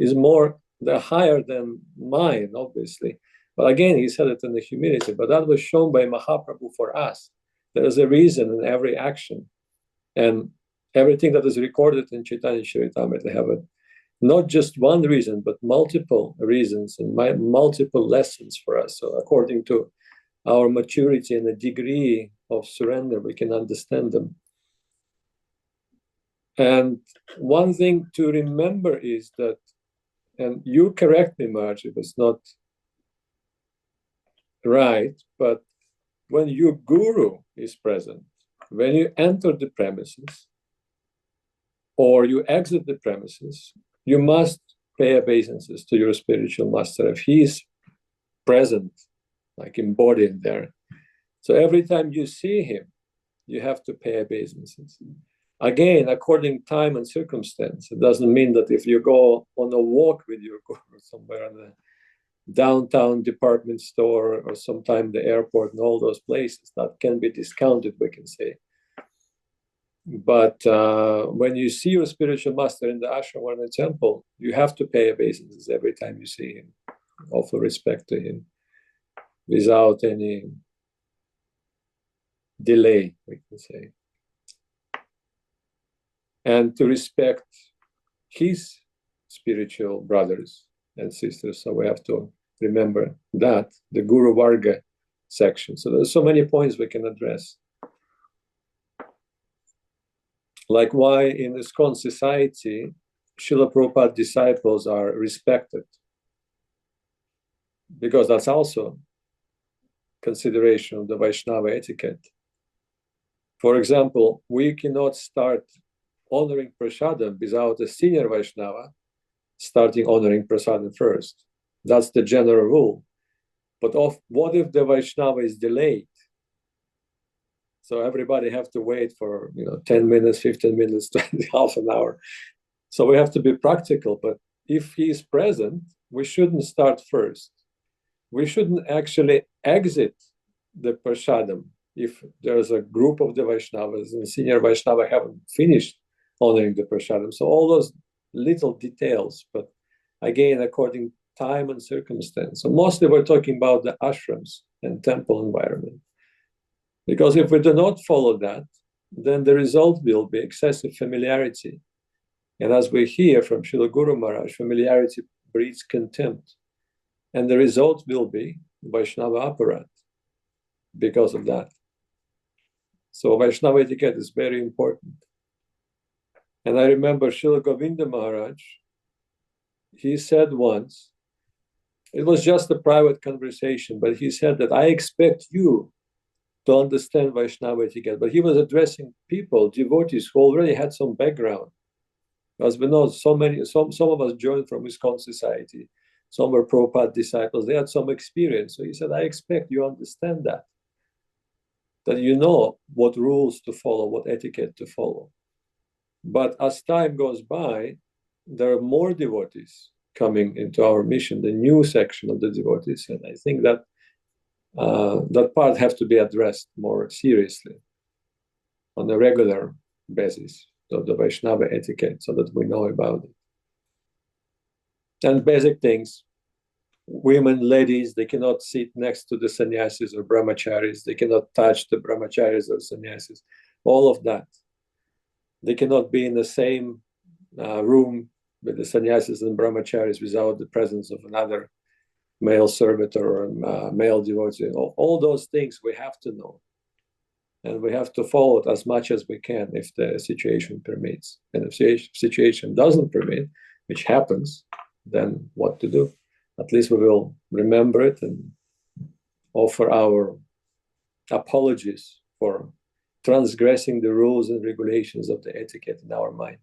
is more higher than mine, obviously. But again, he said it in the humility, but that was shown by Mahaprabhu for us. There is a reason in every action. And everything that is recorded in Chaitanya Charitamrita have not just one reason, but multiple reasons and multiple lessons for us. So according to our maturity and the degree of surrender, we can understand them. And one thing to remember is that, and you correct me, Maharaj, if it's not right, but when your guru is present, when you enter the premises or you exit the premises, you must pay obeisances to your spiritual master if he is present, like embodied there. So every time you see him, you have to pay obeisances. Again, according time and circumstance. It doesn't mean that if you go on a walk with your guru somewhere in the downtown department store or sometime the airport and all those places, that can be discounted, we can say. But when you see your spiritual master in the ashram or in the temple, you have to pay obeisances every time you see him, offer respect to him without any delay, we can say. And to respect his spiritual brothers and sisters. So we have to remember that, the Guru Varga section. So there's so many points we can address. Like why in ISKCON society, Srila Prabhupada disciples are respected. Because that's also consideration of the Vaishnava etiquette. For example, we cannot start honoring prasadam without a senior Vaishnava starting honoring prasadam first. That's the general rule. But what if the Vaishnava is delayed? So everybody have to wait for 10 minutes, 15 minutes, 20, half an hour. So we have to be practical. But if he is present, we shouldn't start first. We shouldn't actually exit the prasadam if there's a group of the Vaishnavas and senior Vaishnava haven't finished honoring the prasadam. So all those little details, but again, according time and circumstance. So mostly we're talking about the ashrams and temple environment. Because if we do not follow that, then the result will be excessive familiarity. And as we hear from Srila Guru Maharaj, familiarity breeds contempt. And the result will be Vaishnava aparat because of that. So Vaishnava etiquette is very important. And I remember Srila Govinda Maharaj, he said once, it was just a private conversation, but he said that I expect you to understand Vaishnava etiquette. But he was addressing people, devotees who already had some background. As we know, some of us joined from ISKCON society. Some were Prabhupada disciples. They had some experience. So he said, I expect you understand that you know what rules to follow, what etiquette to follow. But as time goes by, there are more devotees coming into our mission, the new section of the devotees. And I think that that part has to be addressed more seriously on a regular basis of the Vaishnava etiquette so that we know about it. And basic things, women, ladies, they cannot sit next to the sannyasis or brahmacharis. They cannot touch the brahmacharis or sannyasis. All of that. They cannot be in the same room with the sannyasis and brahmacharis without the presence of another male servitor or male devotee. All those things we have to know. And we have to follow it as much as we can if the situation permits. And if the situation doesn't permit, which happens, then what to do? At least we will remember it and offer our apologies for transgressing the rules and regulations of the etiquette in our mind.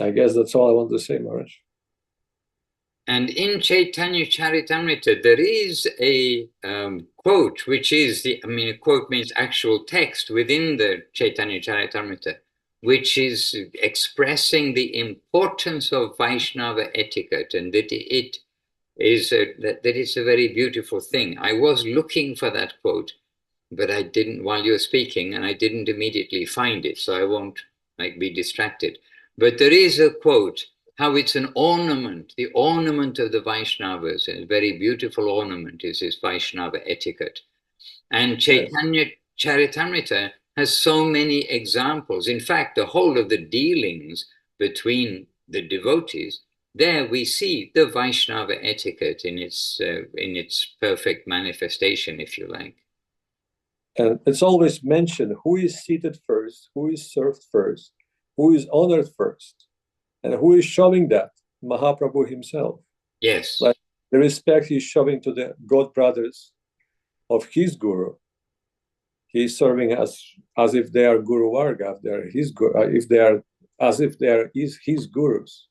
I guess that's all I want to say, Maharaj. And in Chaitanya Charitamrita, there is a quote, which is a quote means actual text within the Chaitanya Charitamrita, which is expressing the importance of Vaishnava etiquette, and that it is that it's a very beautiful thing. I was looking for that quote, but I didn't while you were speaking, and I didn't immediately find it, so I won't be distracted. But there is a quote, how it's an ornament, the ornament of the Vaishnavas, a very beautiful ornament is this Vaishnava etiquette. And Chaitanya Charitamrita has so many examples. In fact, the whole of the dealings between the devotees, there we see the Vaishnava etiquette in its perfect manifestation, if you like. And it's always mentioned who is seated first, who is served first, who is honored first, and who is showing that? Mahaprabhu himself. Yes. Like the respect he's showing to the god brothers of his guru. He's serving as if they are Guru Varga, if they are his if they are as if they are his gurus.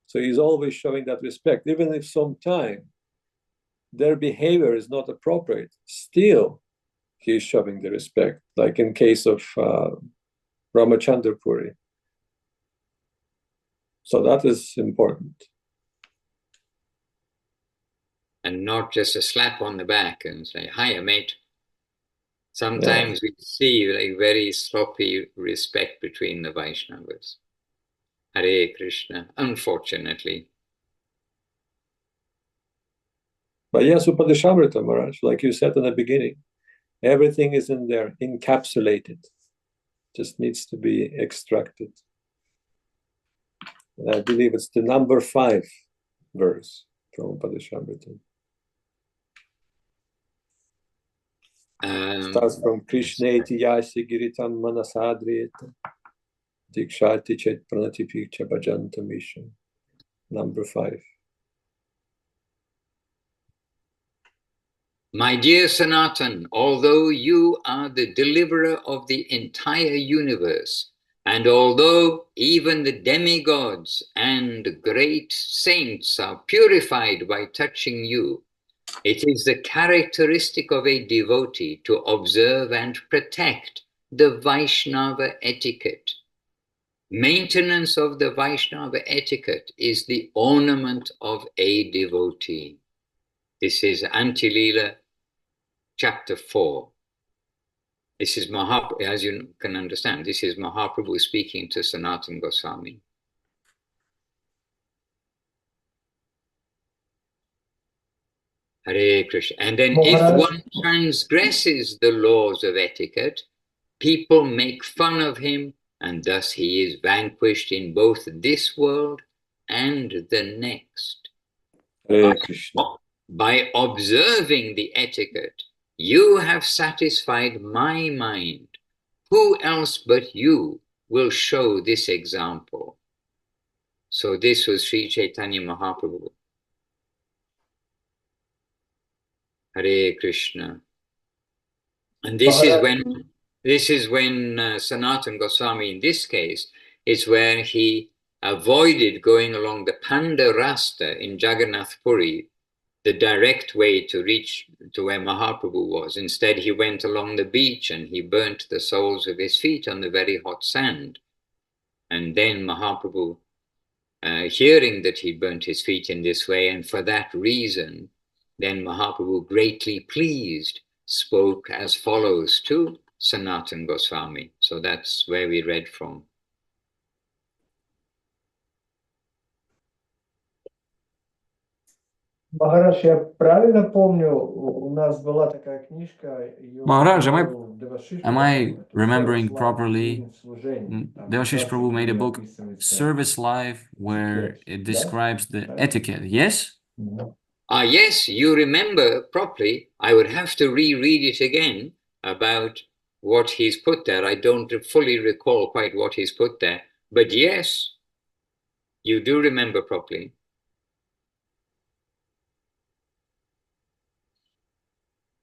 So he's always showing that respect, even if sometimes their behavior is not appropriate. Still, he's showing the respect, like in case of Ramachandra Puri. So that is important. And not just a slap on the back and say, hiya, mate. Sometimes we see like very sloppy respect between the Vaishnavas. Hare Krishna, unfortunately. But yes, Upadeshamrita, Maharaj, like you said in the beginning, everything is in there, encapsulated. Just needs to be extracted. And I believe it's the number 5 verse from Upadeshamrita. Starts from Krishneti Yasi Giritam Manasadriyeta Dikshati Chet Pranatipicha Bhajanta Mission. Number 5. My dear Sanatan, although you are the deliverer of the entire universe, and although even the demigods and great saints are purified by touching you, it is the characteristic of a devotee to observe and protect the Vaishnava etiquette. Maintenance of the Vaishnava etiquette is the ornament of a devotee. This is Untitled Chapter 4. This is Mahaprabhu, as you can understand, this is Mahaprabhu speaking to Sanatana Goswami. Hare Krishna. And then Maharaj. if one transgresses the laws of etiquette, people make fun of him, and thus he is vanquished in both this world and the next. Hare Krishna. By observing the etiquette, you have satisfied my mind. Who else but you will show this example? So this was Sri Chaitanya Mahaprabhu. Hare Krishna. And this is when Sanatana Goswami, in this case, is where he avoided going along the Panda Rasta in Jagannath Puri, the direct way to reach to where Mahaprabhu was. Instead, he went along the beach and he burnt the soles of his feet on the very hot sand. And then Mahaprabhu, hearing that he burnt his feet in this way, and for that reason, then Mahaprabhu, greatly pleased, spoke as follows to Sanatana Goswami. So that's where we read from. Maharaj, я правильно помню, у нас была такая книжка. Maharaj, am I remembering properly? Devashish Prabhu made a book, Service Life, where it describes the etiquette, yes? Yes, you remember properly. I would have to reread it again about what he's put there. I don't fully recall quite what he's put there, but yes, you do remember properly.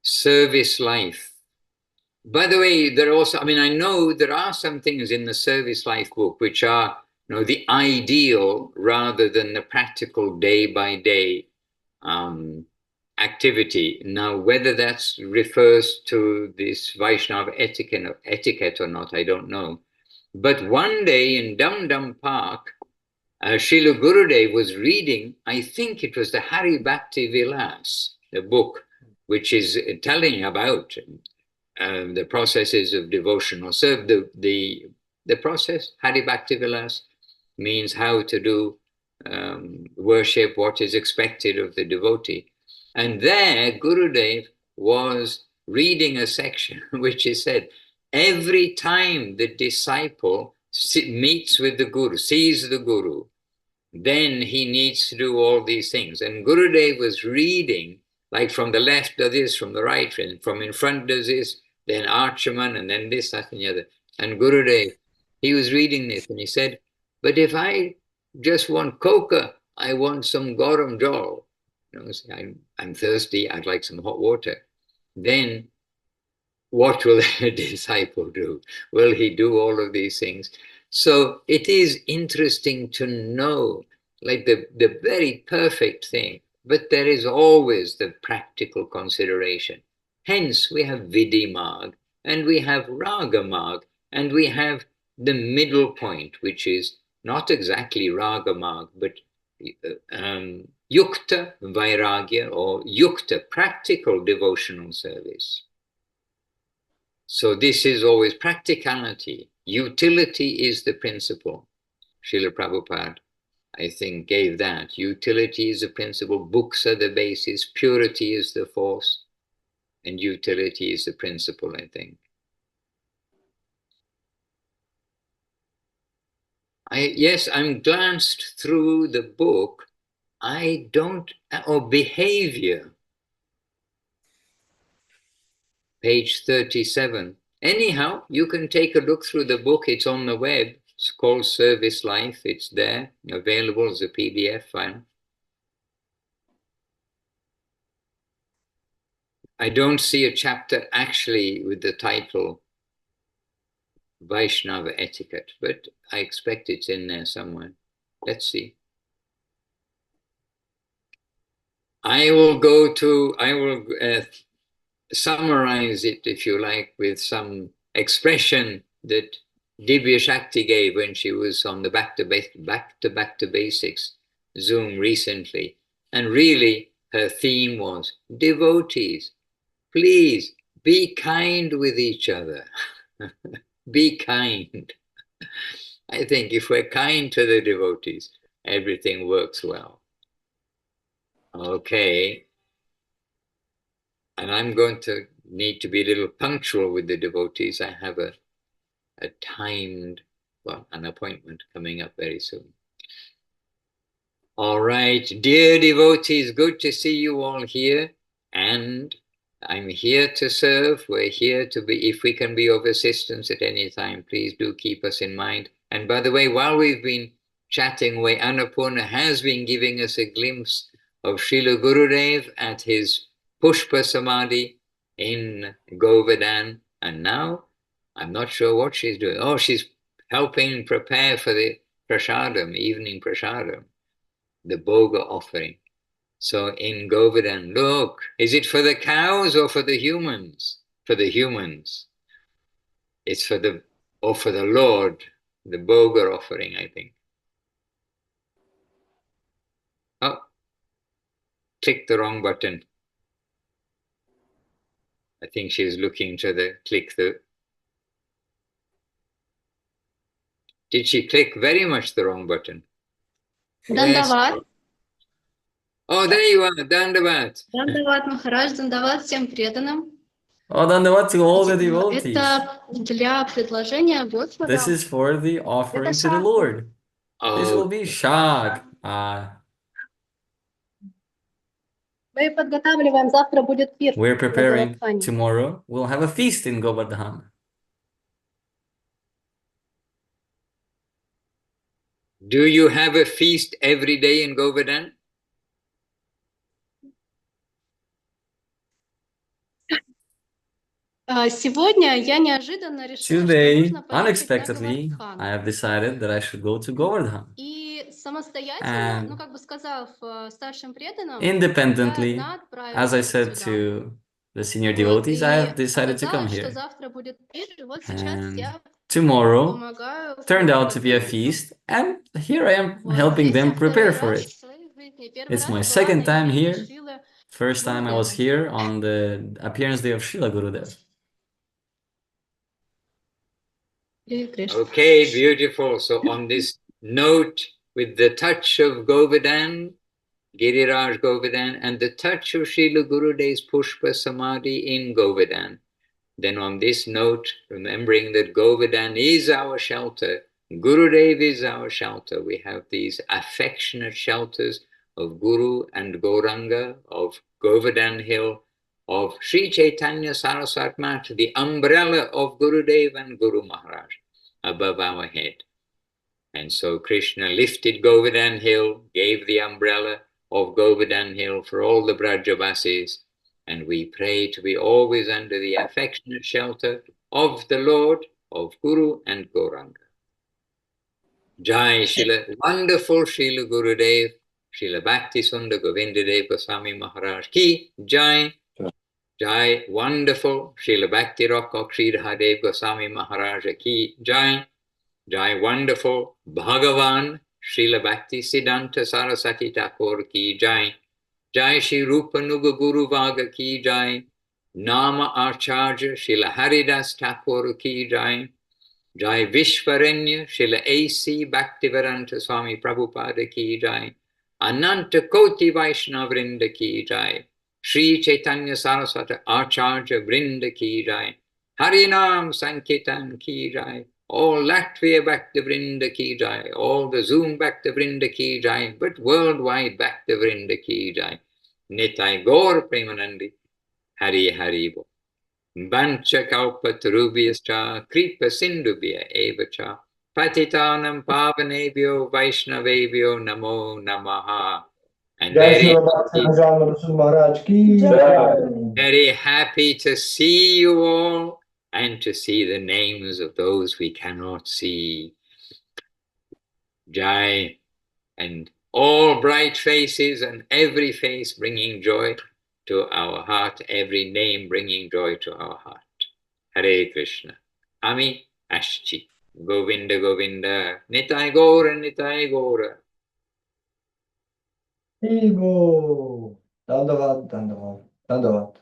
Service life. By the way, there are also, I know there are some things in the Service Life book which are, the ideal rather than the practical day-by-day activity. Now, whether that refers to this Vaishnava etiquette or not, I don't know. But one day in Dum Dum Park, Srila Gurudev was reading, I think it was the Hari Bhakti Vilas, the book, which is telling about the processes of devotional service. The process, Hari Bhakti Vilas, means how to do worship, what is expected of the devotee. And there, Gurudev was reading a section which is said, every time the disciple meets with the Guru, sees the Guru, then he needs to do all these things. And Gurudev was reading, like from the left does this, from the right, and from in front does this, then Archaman, and then this, that, and the other. And Gurudev, he was reading this and he said, but if I just want coca, I want some garam jal. You know, I'm thirsty, I'd like some hot water. Then what will a disciple do? Will he do all of these things? So it is interesting to know, like the very perfect thing, but there is always the practical consideration. Hence, we have Vidhi Marg, and we have Raga Marg, and we have the middle point, which is not exactly Raga Marg, but Yukta Vairagya, or Yukta, practical devotional service. So this is always practicality. Utility is the principle. Srila Prabhupada, I think, gave that. Utility is the principle, books are the basis, purity is the force, and utility is the principle, I think. Yes, I'm glanced through the book. I don't, or behavior, page 37. Anyhow, you can take a look through the book. It's on the web. It's called Service Life. It's there, available as a PDF file. I don't see a chapter actually with the title Vaishnava Etiquette, but I expect it's in there somewhere. Let's see. I will summarize it, if you like, with some expression that Divya Shakti gave when she was on the Back to Basics Zoom recently. And really, her theme was, devotees, please be kind with each other. Be kind. I think if we're kind to the devotees, everything works well. Okay. And I'm going to need to be a little punctual with the devotees. I have a timed, well, an appointment coming up very soon. All right, dear devotees, good to see you all here. And I'm here to serve. We're here to be, if we can be of assistance at any time, please do keep us in mind. And by the way, while we've been chatting away, Annapurna has been giving us a glimpse of Srila Gurudev at his Pushpa Samadhi in Govardhan. And now, I'm not sure what she's doing. Oh, she's helping prepare for the prasadam, evening prasadam, the bhoga offering. So in Govardhan, look, is it for the cows or for the humans? For the humans. It's for the Lord, the bhoga offering, I think. Oh, clicked the wrong button. I think she's looking to click the. Did she click very much the wrong button? Dandavat. Yes. Oh, there you are, Dandavat. Dandavat, Maharaj, Dandavat всем преданным. Oh, Dandavat to all the devotees. Это для предложения Господа. This is for the offering to the Lord. This will be shag. Мы подготавливаем, завтра будет пир. We're preparing. Tomorrow we'll have a feast in Govardhan. Do you have a feast every day in Govardhan? Сегодня я неожиданно решила, Today, что нужно поехать на unexpectedly, Govardhan. I have decided that I should go to Govardhan. И самостоятельно, ну как бы сказав старшим преданным, Independently, я одна as I отправилась said сюда. to the senior devotees, I have decided to come Оказалось, что here. завтра будет пир, и вот сейчас And я tomorrow помогаю turned out to be a готовиться. feast, and here I am Вот helping здесь я them prepare второй for раз it. в своей жизни. Первый It's раз my была second на time именине here. Шрилы First time I was Гурудева. here on the appearance day of Srila Gurudev. Hare Krishna. Okay, beautiful. So on this note, with the touch of Govardhan, Giriraj Govardhan, and the touch of Srila Gurudev's Pushpa Samadhi in Govardhan, then on this note, remembering that Govardhan is our shelter, Gurudev is our shelter. We have these affectionate shelters of Guru and Gauranga, of Govardhan Hill, of Sri Chaitanya Saraswati Mata, the umbrella of Gurudev and Guru Maharaj above our head. And so Krishna lifted Govardhan Hill, gave the umbrella of Govardhan Hill for all the Brajavasis, and we pray to be always under the affectionate shelter of the Lord, of Guru and Gauranga. Jai Srila, wonderful Srila Gurudev, Srila Bhakti Sundar Govindadev Goswami Maharaj ki Jai. Jai, wonderful Srila Bhakti Rock Sridharadev Goswami Maharaj ki Jai. Jai, wonderful Bhagavan Srila Bhakti Siddhanta Saraswati Thakur ki Jai. Jai Shri Rupa Nuga Guru Vaga ki Jai. Nama Acharya Srila Haridas Thakur ki Jai. Jai Vishwarenya Srila A.C. Bhaktivedanta Swami Prabhupada ki Jai. Ananta Koti Vaishnava Vrinda ki Jai. Sri Chaitanya Saraswati Acharya Vrinda ki Jai. Harinam Sankirtan ki Jai. All Latvia Bhakti Vrinda ki Jai. All the Zoom Bhakti Vrinda ki Jai. But worldwide Bhakti Vrinda ki Jai. Nitai Gaur Premanandi. Hari Hari Bo. Vancha kalpatarubhyascha kripa sindubhya evacha patitanam pavanebhyo vaishnavebhyo namo namaha. And very happy to see you all and to see the names of those we cannot see. Jai, and all bright faces and every face bringing joy to our heart, every name bringing joy to our heart. Hare Krishna. Ami Ashchi. Govinda Govinda. Nitai Gora Nitai Gora. Ego. Dandavat, Dandavat, Dandavat.